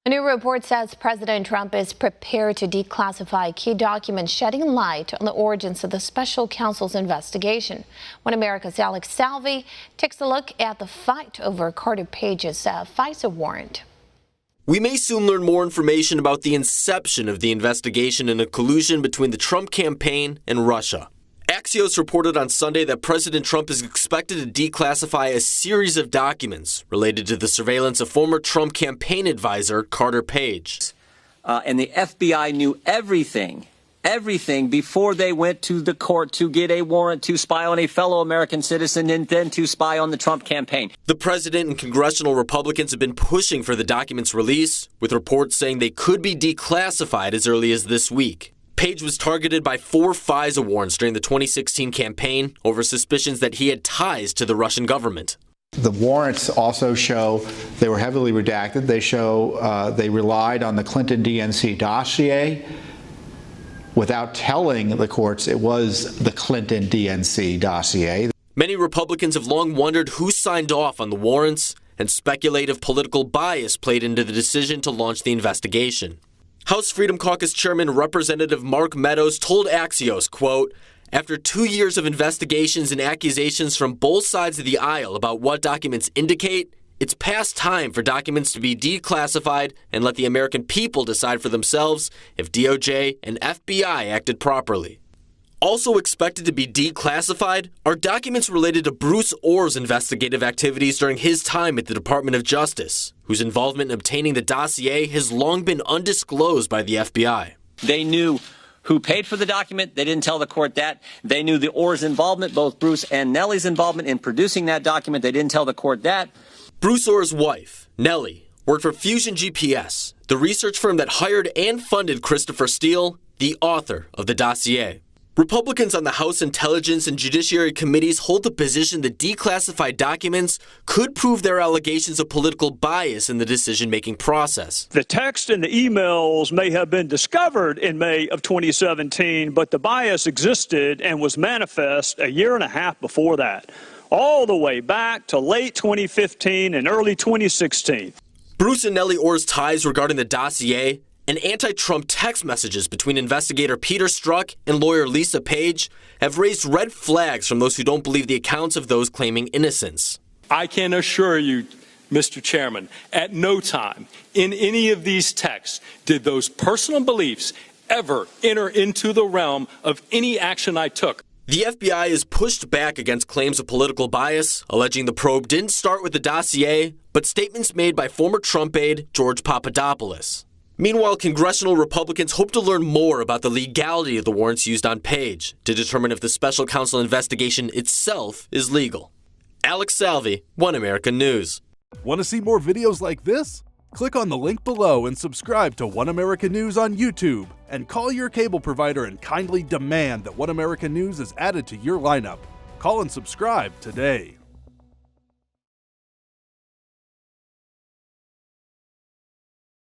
A new report says President Trump is prepared to declassify key documents, shedding light on the origins of the special counsel's investigation. One America's Alex Salvi takes a look at the fight over Carter Page's FISA warrant. We may soon learn more information about the inception of the investigation and a collusion between the Trump campaign and Russia. Axios reported on Sunday that President Trump is expected to declassify a series of documents related to the surveillance of former Trump campaign advisor Carter Page. And the FBI knew everything before they went to the court to get a warrant to spy on a fellow American citizen and then to spy on the Trump campaign. The president and congressional Republicans have been pushing for the documents' release, with reports saying they could be declassified as early as this week. Page was targeted by 4 FISA warrants during the 2016 campaign over suspicions that he had ties to the Russian government. The warrants also show they were heavily redacted. They show they relied on the Clinton DNC dossier without telling the courts it was the Clinton DNC dossier. Many Republicans have long wondered who signed off on the warrants, and speculative political bias played into the decision to launch the investigation. House Freedom Caucus Chairman Representative Mark Meadows told Axios, quote, "After 2 years of investigations and accusations from both sides of the aisle about what documents indicate, it's past time for documents to be declassified and let the American people decide for themselves if DOJ and FBI acted properly." Also expected to be declassified are documents related to Bruce Orr's investigative activities during his time at the Department of Justice, whose involvement in obtaining the dossier has long been undisclosed by the FBI. They knew who paid for the document. They didn't tell the court that. They knew the Orr's involvement, both Bruce and Nellie's involvement in producing that document. They didn't tell the court that. Bruce Orr's wife, Nellie, worked for Fusion GPS, the research firm that hired and funded Christopher Steele, the author of the dossier. Republicans on the House Intelligence and Judiciary Committees hold the position that declassified documents could prove their allegations of political bias in the decision-making process. The text and the emails may have been discovered in May of 2017, but the bias existed and was manifest a year and a half before that, all the way back to late 2015 and early 2016. Bruce and Nellie Orr's ties regarding the dossier and anti-Trump text messages between investigator Peter Strzok and lawyer Lisa Page have raised red flags from those who don't believe the accounts of those claiming innocence. I can assure you, Mr. Chairman, at no time in any of these texts did those personal beliefs ever enter into the realm of any action I took. The FBI has pushed back against claims of political bias, alleging the probe didn't start with the dossier, but statements made by former Trump aide George Papadopoulos. Meanwhile, congressional Republicans hope to learn more about the legality of the warrants used on Page to determine if the special counsel investigation itself is legal. Alex Salvi, One America News. Want to see more videos like this? Click on the link below and subscribe to One America News on YouTube. And call your cable provider and kindly demand that One America News is added to your lineup. Call and subscribe today.